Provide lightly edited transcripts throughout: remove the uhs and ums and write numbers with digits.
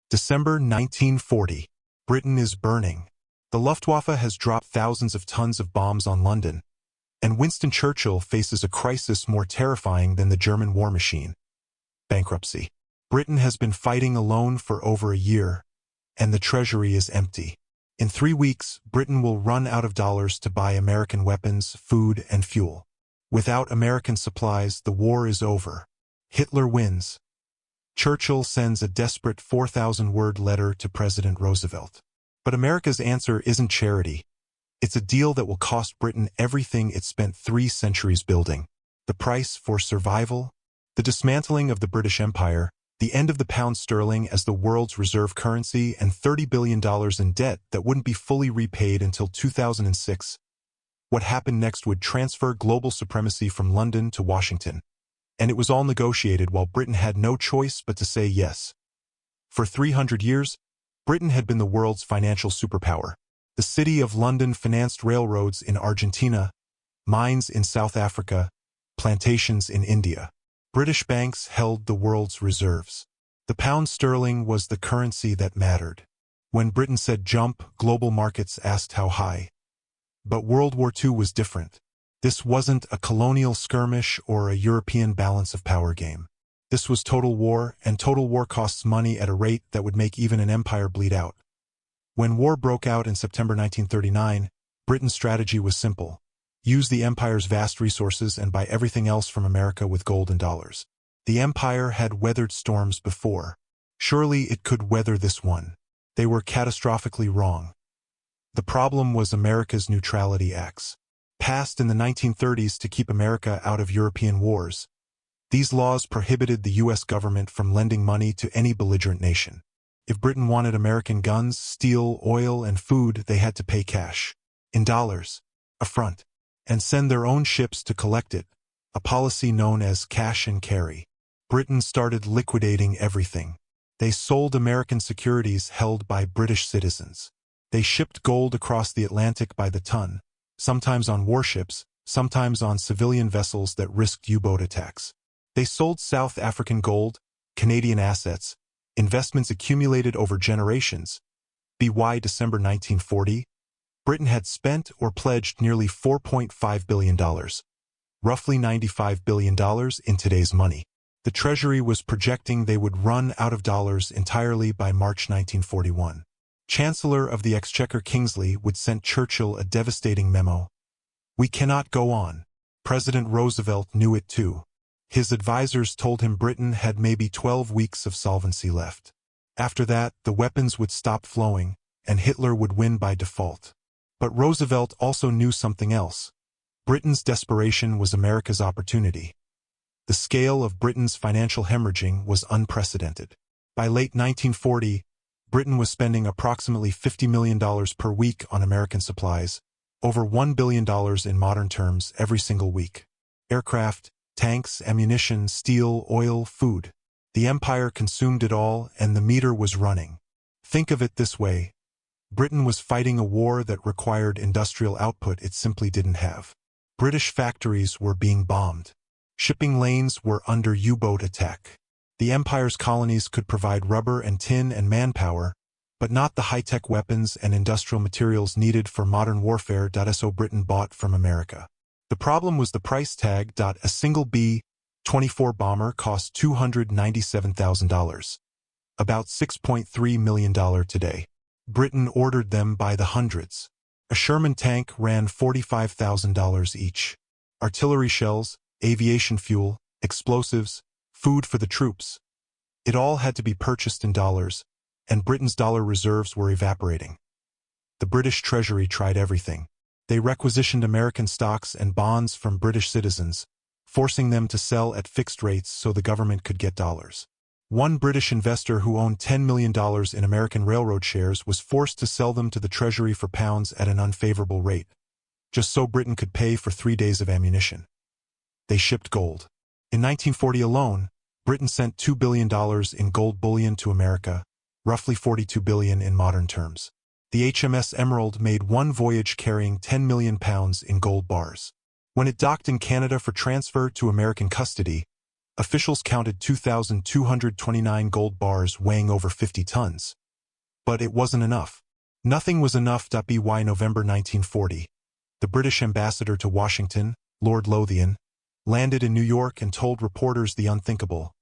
December 1940. Britain is burning. The Luftwaffe has dropped thousands of tons of bombs on London, and Winston Churchill faces a crisis more terrifying than the German war machine: bankruptcy. Britain has been fighting alone for over a year, and the treasury is empty. In 3 weeks, Britain will run out of dollars to buy American weapons, food, and fuel. Without American supplies, the war is over. Hitler wins. Churchill sends a desperate 4,000-word letter to President Roosevelt. But America's answer isn't charity. It's a deal that will cost Britain everything it spent 3 centuries building. The price for survival? The dismantling of the British Empire, the end of the pound sterling as the world's reserve currency, and $30 billion in debt that wouldn't be fully repaid until 2006. What happened next would transfer global supremacy from London to Washington. And it was all negotiated while Britain had no choice but to say yes. For 300 years, Britain had been the world's financial superpower. The City of London financed railroads in Argentina, mines in South Africa, plantations in India. British banks held the world's reserves. The pound sterling was the currency that mattered. When Britain said jump, global markets asked how high. But World War II was different. This wasn't a colonial skirmish or a European balance of power game. This was total war, and total war costs money at a rate that would make even an empire bleed out. When war broke out in September 1939, Britain's strategy was simple: use the empire's vast resources and buy everything else from America with gold and dollars. The empire had weathered storms before. Surely it could weather this one. They were catastrophically wrong. The problem was America's Neutrality Acts, passed in the 1930s to keep America out of European wars. These laws prohibited the U.S. government from lending money to any belligerent nation. If Britain wanted American guns, steel, oil, and food, they had to pay cash, in dollars, upfront, and send their own ships to collect it, a policy known as cash and carry. Britain started liquidating everything. They sold American securities held by British citizens. They shipped gold across the Atlantic by the ton, sometimes on warships, sometimes on civilian vessels that risked U-boat attacks. They sold South African gold, Canadian assets, investments accumulated over generations. By December 1940, Britain had spent or pledged nearly $4.5 billion, roughly $95 billion in today's money. The Treasury was projecting they would run out of dollars entirely by March 1941. Chancellor of the Exchequer Kingsley would send Churchill a devastating memo. "We cannot go on." President Roosevelt knew it too. His advisors told him Britain had maybe 12 weeks of solvency left. After that, the weapons would stop flowing, and Hitler would win by default. But Roosevelt also knew something else. Britain's desperation was America's opportunity. The scale of Britain's financial hemorrhaging was unprecedented. By late 1940, Britain was spending approximately $50 million per week on American supplies, over $1 billion in modern terms every single week. Aircraft, tanks, ammunition, steel, oil, food. The empire consumed it all, and the meter was running. Think of it this way: Britain was fighting a war that required industrial output it simply didn't have. British factories were being bombed. Shipping lanes were under U-boat attack. The empire's colonies could provide rubber and tin and manpower, but not the high-tech weapons and industrial materials needed for modern warfare. So Britain bought from America. The problem was the price tag. A single B-24 bomber cost $297,000, about $6.3 million today. Britain ordered them by the hundreds. A Sherman tank ran $45,000 each. Artillery shells, aviation fuel, explosives, food for the troops. It all had to be purchased in dollars, and Britain's dollar reserves were evaporating. The British Treasury tried everything. They requisitioned American stocks and bonds from British citizens, forcing them to sell at fixed rates so the government could get dollars. One British investor who owned $10 million in American railroad shares was forced to sell them to the Treasury for pounds at an unfavorable rate, just so Britain could pay for 3 days of ammunition. They shipped gold. In 1940 alone, Britain sent $2 billion in gold bullion to America, roughly $42 billion in modern terms. The HMS Emerald made one voyage carrying 10 million pounds in gold bars. When it docked in Canada for transfer to American custody, Officials counted 2,229 gold bars weighing over 50 tons. But it wasn't enough. Nothing was enough. By November 1940, the British ambassador to Washington, Lord Lothian, landed in New York and told reporters the unthinkable.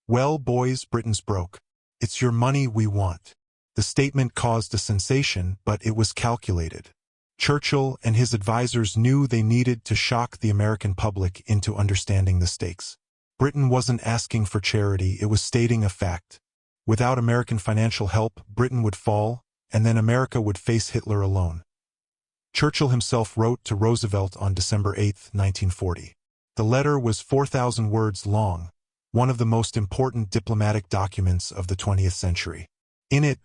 "Well, boys, Britain's broke. It's your money we want." The statement caused a sensation, but it was calculated. Churchill and his advisors knew they needed to shock the American public into understanding the stakes. Britain wasn't asking for charity, it was stating a fact. Without American financial help, Britain would fall, and then America would face Hitler alone. Churchill himself wrote to Roosevelt on December 8, 1940. The letter was 4,000 words long, one of the most important diplomatic documents of the 20th century. In it,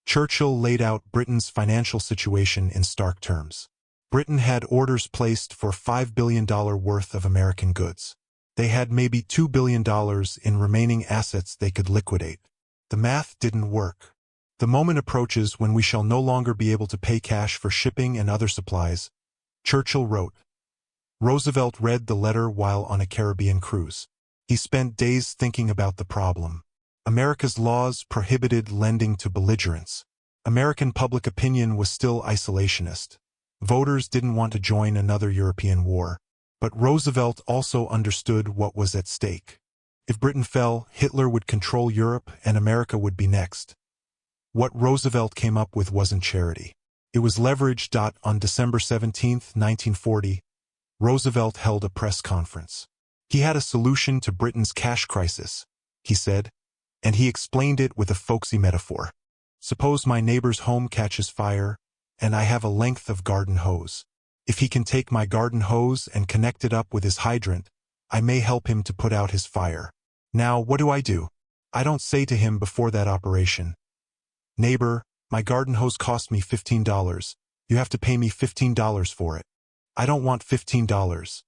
Churchill laid out Britain's financial situation in stark terms. Britain had orders placed for $5 billion worth of American goods. They had maybe $2 billion in remaining assets they could liquidate. The math didn't work. The moment approaches when we shall no longer be able to pay cash for shipping and other supplies, Churchill wrote. Roosevelt read the letter while on a Caribbean cruise. He spent days thinking about the problem. America's laws prohibited lending to belligerents. American public opinion was still isolationist. Voters didn't want to join another European war. But Roosevelt also understood what was at stake. If Britain fell, Hitler would control Europe and America would be next. What Roosevelt came up with wasn't charity. It was leverage. On December 17, 1940, Roosevelt held a press conference. He had a solution to Britain's cash crisis, he said, and he explained it with a folksy metaphor. Suppose my neighbor's home catches fire, and I have a length of garden hose. If he can take my garden hose and connect it up with his hydrant, I may help him to put out his fire. Now, what do? I don't say to him before that operation, "Neighbor, my garden hose cost me $15. You have to pay me $15 for it." I don't want $15.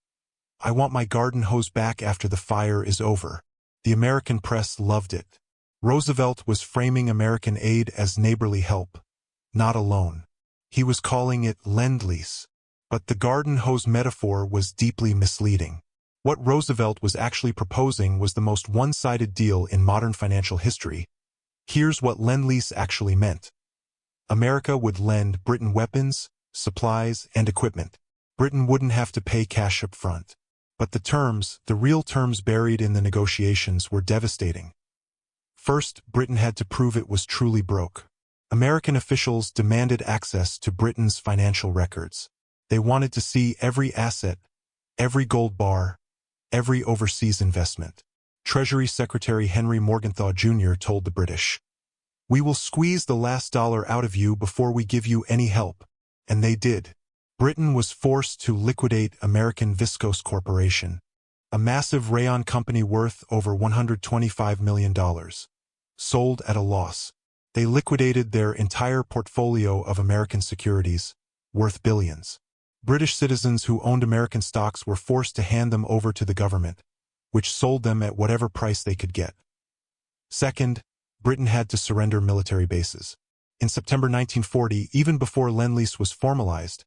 I want my garden hose back after the fire is over. The American press loved it. Roosevelt was framing American aid as neighborly help, not a loan. He was calling it Lend-Lease. But the garden hose metaphor was deeply misleading. What Roosevelt was actually proposing was the most one-sided deal in modern financial history. Here's what Lend-Lease actually meant. America would lend Britain weapons, supplies, and equipment. Britain wouldn't have to pay cash up front. But the real terms buried in the negotiations were devastating. First, Britain had to prove it was truly broke. American officials demanded access to Britain's financial records. They wanted to see every asset, every gold bar, every overseas investment. Treasury Secretary Henry Morgenthau Jr. told the British, "We will squeeze the last dollar out of you before we give you any help." And they did. Britain was forced to liquidate American Viscose Corporation, a massive rayon company worth over $125 million. Sold at a loss. They liquidated their entire portfolio of American securities, worth billions. British citizens who owned American stocks were forced to hand them over to the government, which sold them at whatever price they could get. Second, Britain had to surrender military bases. In September 1940, even before Lend-Lease was formalized,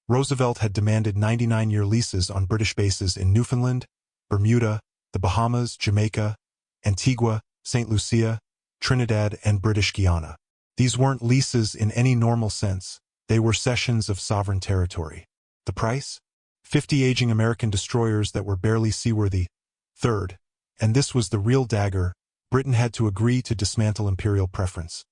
Roosevelt had demanded 99-year leases on British bases in Newfoundland, Bermuda, the Bahamas, Jamaica, Antigua, St. Lucia, Trinidad, and British Guiana. These weren't leases in any normal sense, they were cessions of sovereign territory. The price? 50 aging American destroyers that were barely seaworthy. Third, and this was the real dagger, Britain had to agree to dismantle imperial preference.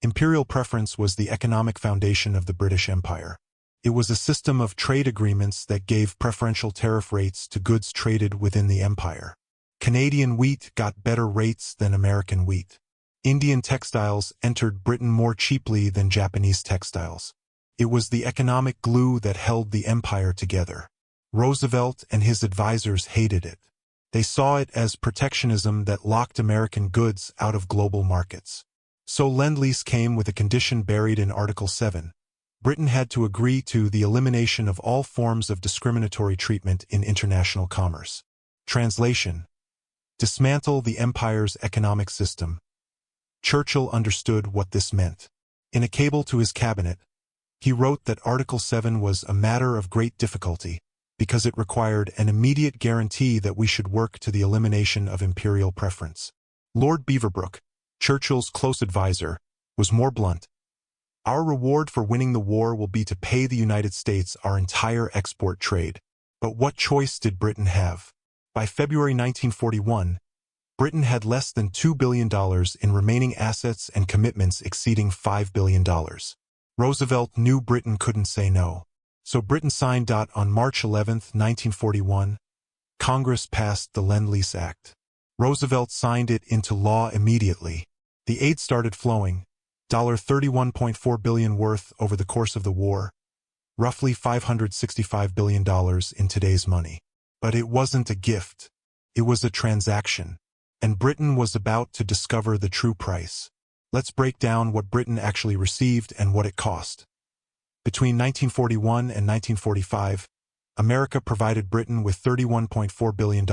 Imperial preference was the economic foundation of the British Empire. It was a system of trade agreements that gave preferential tariff rates to goods traded within the empire. Canadian wheat got better rates than American wheat. Indian textiles entered Britain more cheaply than Japanese textiles. It was the economic glue that held the empire together. Roosevelt and his advisors hated it. They saw it as protectionism that locked American goods out of global markets. So Lend-Lease came with a condition buried in Article 7. Britain had to agree to the elimination of all forms of discriminatory treatment in international commerce. Translation: dismantle the empire's economic system. Churchill understood what this meant. In a cable to his cabinet, he wrote that Article 7 was a matter of great difficulty, because it required an immediate guarantee that we should work to the elimination of imperial preference. Lord Beaverbrook, Churchill's close advisor, was more blunt. Our reward for winning the war will be to pay the United States our entire export trade. But what choice did Britain have? By February 1941, Britain had less than $2 billion in remaining assets and commitments exceeding $5 billion. Roosevelt knew Britain couldn't say no. So Britain signed. On March 11, 1941, Congress passed the Lend-Lease Act. Roosevelt signed it into law immediately. The aid started flowing, $31.4 billion worth over the course of the war, roughly $565 billion in today's money. But it wasn't a gift. It was a transaction. And Britain was about to discover the true price. Let's break down what Britain actually received and what it cost. Between 1941 and 1945, America provided Britain with $31.4 billion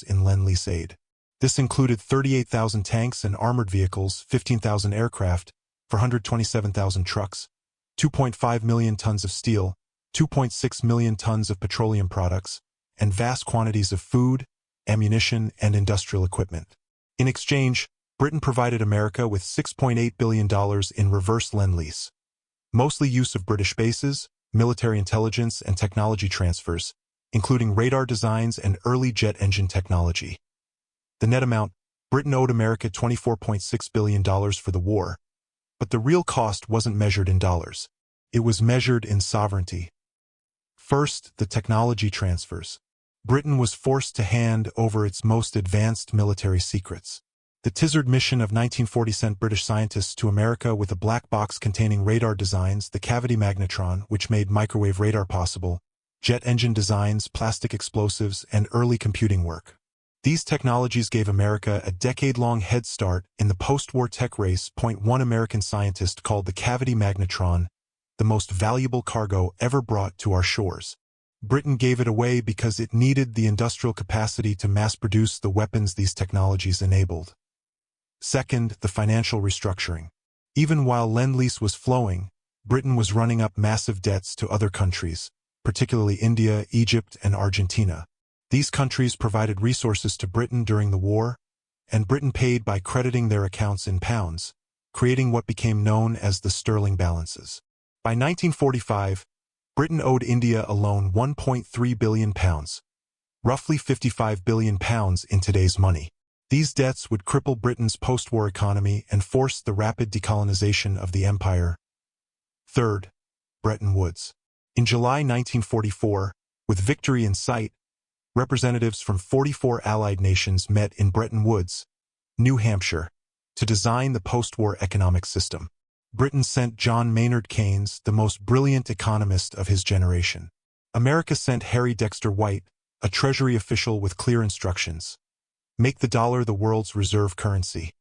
in Lend-Lease aid. This included 38,000 tanks and armored vehicles, 15,000 aircraft, 427,000 trucks, 2.5 million tons of steel, 2.6 million tons of petroleum products, and vast quantities of food, ammunition, and industrial equipment. In exchange, Britain provided America with $6.8 billion in reverse Lend-Lease, mostly use of British bases, military intelligence, and technology transfers, including radar designs and early jet engine technology. The net amount, Britain owed America $24.6 billion for the war, but the real cost wasn't measured in dollars. It was measured in sovereignty. First, the technology transfers. Britain was forced to hand over its most advanced military secrets. The Tizard mission of 1940 sent British scientists to America with a black box containing radar designs, the cavity magnetron, which made microwave radar possible, jet engine designs, plastic explosives, and early computing work. These technologies gave America a decade-long head start in the post-war tech race. One American scientist called the cavity magnetron the most valuable cargo ever brought to our shores. Britain gave it away because it needed the industrial capacity to mass-produce the weapons these technologies enabled. Second, the financial restructuring. Even while Lend-Lease was flowing, Britain was running up massive debts to other countries, particularly India, Egypt, and Argentina. These countries provided resources to Britain during the war, and Britain paid by crediting their accounts in pounds, creating what became known as the sterling balances. By 1945, Britain owed India alone £1.3 billion, roughly £55 billion in today's money. These debts would cripple Britain's post-war economy and force the rapid decolonization of the empire. Third, Bretton Woods. In July 1944, with victory in sight, representatives from 44 Allied nations met in Bretton Woods, New Hampshire, to design the post-war economic system. Britain sent John Maynard Keynes, the most brilliant economist of his generation. America sent Harry Dexter White, a Treasury official with clear instructions. Make the dollar the world's reserve currency.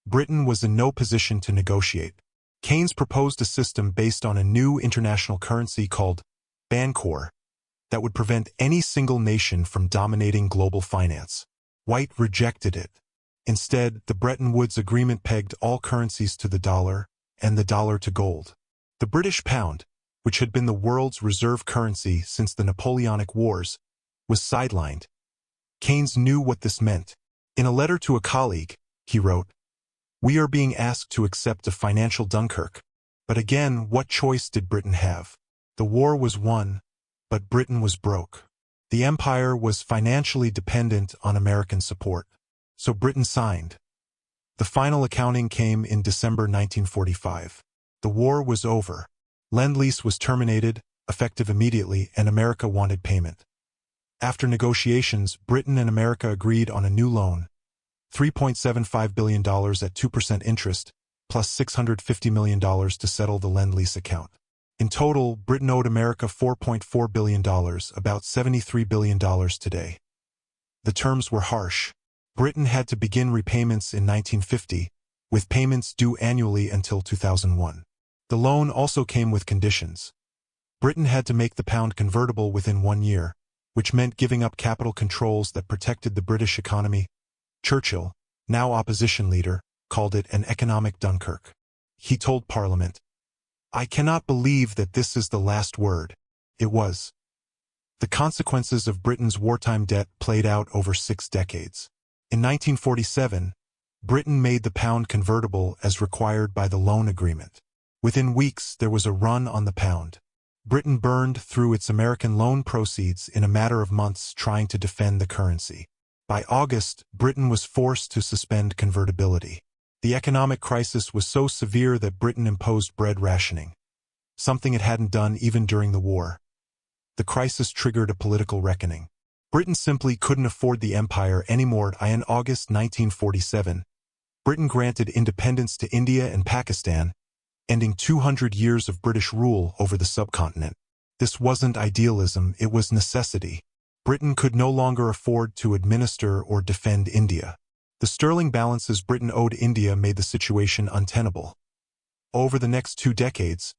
Britain was in no position to negotiate. Keynes proposed a system based on a new international currency called Bancor that would prevent any single nation from dominating global finance. White rejected it. Instead, the Bretton Woods Agreement pegged all currencies to the dollar and the dollar to gold. The British pound, which had been the world's reserve currency since the Napoleonic Wars, was sidelined. Keynes knew what this meant. In a letter to a colleague, he wrote, "We are being asked to accept a financial Dunkirk." But again, what choice did Britain have? The war was won, but Britain was broke. The empire was financially dependent on American support. So Britain signed. The final accounting came in December 1945. The war was over. Lend-Lease was terminated, effective immediately, and America wanted payment. After negotiations, Britain and America agreed on a new loan, $3.75 billion at 2% interest, plus $650 million to settle the Lend-Lease account. In total, Britain owed America $4.4 billion, about $73 billion today. The terms were harsh. Britain had to begin repayments in 1950, with payments due annually until 2001. The loan also came with conditions. Britain had to make the pound convertible within 1 year, which meant giving up capital controls that protected the British economy. Churchill, now opposition leader, called it an economic Dunkirk. He told Parliament, "I cannot believe that this is the last word." It was. The consequences of Britain's wartime debt played out over 6 decades. In 1947, Britain made the pound convertible as required by the loan agreement. Within weeks, there was a run on the pound. Britain burned through its American loan proceeds in a matter of months trying to defend the currency. By August, Britain was forced to suspend convertibility. The economic crisis was so severe that Britain imposed bread rationing, something it hadn't done even during the war. The crisis triggered a political reckoning. Britain simply couldn't afford the empire anymore. In August 1947, Britain granted independence to India and Pakistan, ending 200 years of British rule over the subcontinent. This wasn't idealism, it was necessity. Britain could no longer afford to administer or defend India. The sterling balances Britain owed India made the situation untenable. Over the next 2 decades,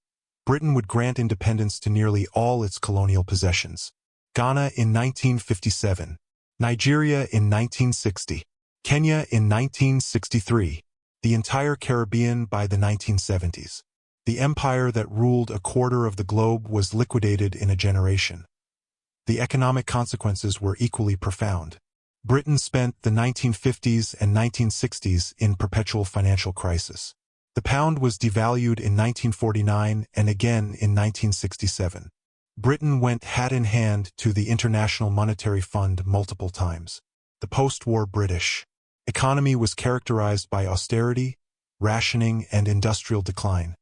Britain would grant independence to nearly all its colonial possessions. Ghana in 1957, Nigeria in 1960, Kenya in 1963, the entire Caribbean by the 1970s. The empire that ruled a quarter of the globe was liquidated in a generation. The economic consequences were equally profound. Britain spent the 1950s and 1960s in perpetual financial crisis. The pound was devalued in 1949 and again in 1967. Britain went hat-in-hand to the International Monetary Fund multiple times. The post-war British economy was characterized by austerity, rationing, and industrial decline.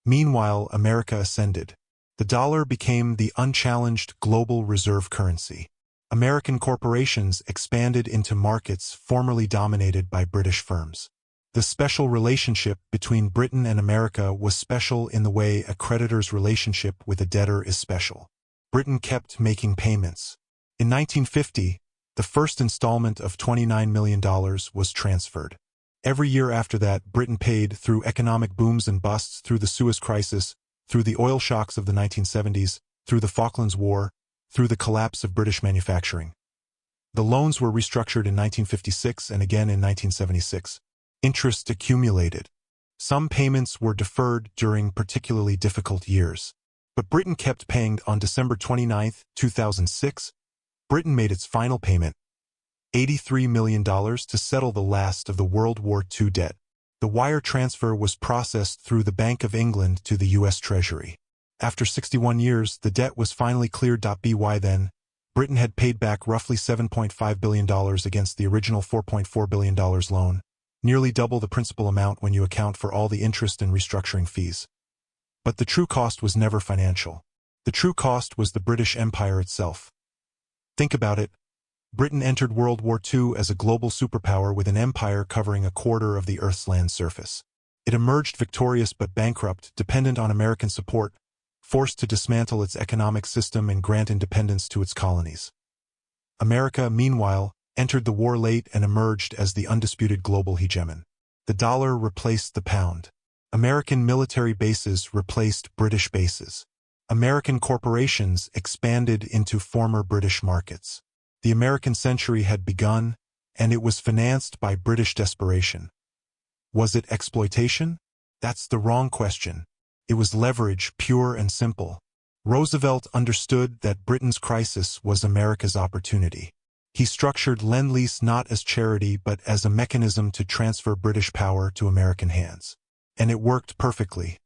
Meanwhile, America ascended. The dollar became the unchallenged global reserve currency. American corporations expanded into markets formerly dominated by British firms. The special relationship between Britain and America was special in the way a creditor's relationship with a debtor is special. Britain kept making payments. In 1950, the first installment of $29 million was transferred. Every year after that, Britain paid through economic booms and busts, through the Suez Crisis, through the oil shocks of the 1970s, through the Falklands War, through the collapse of British manufacturing. The loans were restructured in 1956 and again in 1976. Interest accumulated. Some payments were deferred during particularly difficult years. But Britain kept paying. On December 29, 2006, Britain made its final payment, $83 million, to settle the last of the World War II debt. The wire transfer was processed through the Bank of England to the U.S. Treasury. After 61 years, the debt was finally cleared. By then, Britain had paid back roughly $7.5 billion against the original $4.4 billion loan, nearly double the principal amount when you account for all the interest and restructuring fees. But the true cost was never financial. The true cost was the British Empire itself. Think about it. Britain entered World War II as a global superpower with an empire covering a quarter of the Earth's land surface. It emerged victorious but bankrupt, dependent on American support, forced to dismantle its economic system and grant independence to its colonies. America, meanwhile, entered the war late and emerged as the undisputed global hegemon. The dollar replaced the pound. American military bases replaced British bases. American corporations expanded into former British markets. The American century had begun, and it was financed by British desperation. Was it exploitation? That's the wrong question. It was leverage, pure and simple. Roosevelt understood that Britain's crisis was America's opportunity. He structured Lend-Lease not as charity but as a mechanism to transfer British power to American hands. And it worked perfectly.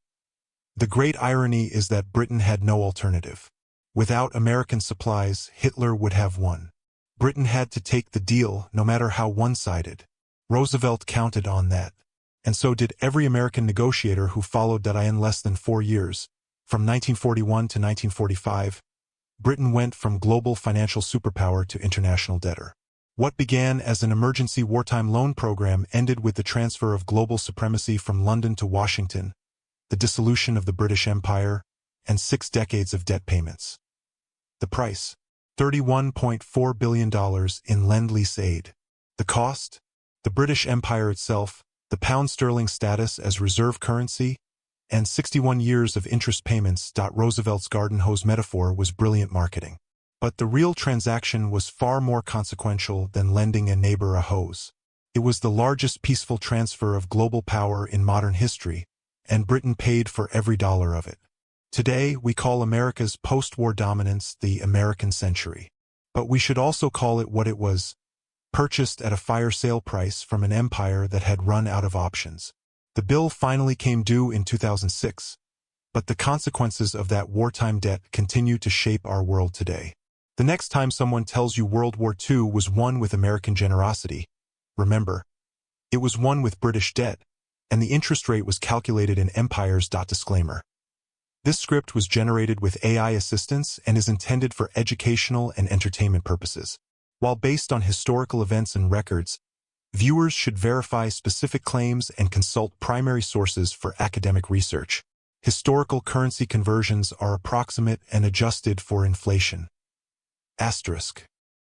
The great irony is that Britain had no alternative. Without American supplies, Hitler would have won. Britain had to take the deal, no matter how one-sided. Roosevelt counted on that. And so did every American negotiator who followed. In less than 4 years, from 1941 to 1945, Britain went from global financial superpower to international debtor. What began as an emergency wartime loan program ended with the transfer of global supremacy from London to Washington, the dissolution of the British Empire, and 6 decades of debt payments. The price: $31.4 billion in Lend-Lease aid. The cost: the British Empire itself, the pound sterling status as reserve currency, and 61 years of interest payments. Roosevelt's garden hose metaphor was brilliant marketing. But the real transaction was far more consequential than lending a neighbor a hose. It was the largest peaceful transfer of global power in modern history, and Britain paid for every dollar of it. Today, we call America's post-war dominance the American century. But we should also call it what it was, purchased at a fire sale price from an empire that had run out of options. The bill finally came due in 2006, but the consequences of that wartime debt continue to shape our world today. The next time someone tells you World War II was won with American generosity, remember, it was won with British debt, and the interest rate was calculated in empires. Disclaimer. This script was generated with AI assistance and is intended for educational and entertainment purposes. While based on historical events and records, viewers should verify specific claims and consult primary sources for academic research. Historical currency conversions are approximate and adjusted for inflation. Asterisk.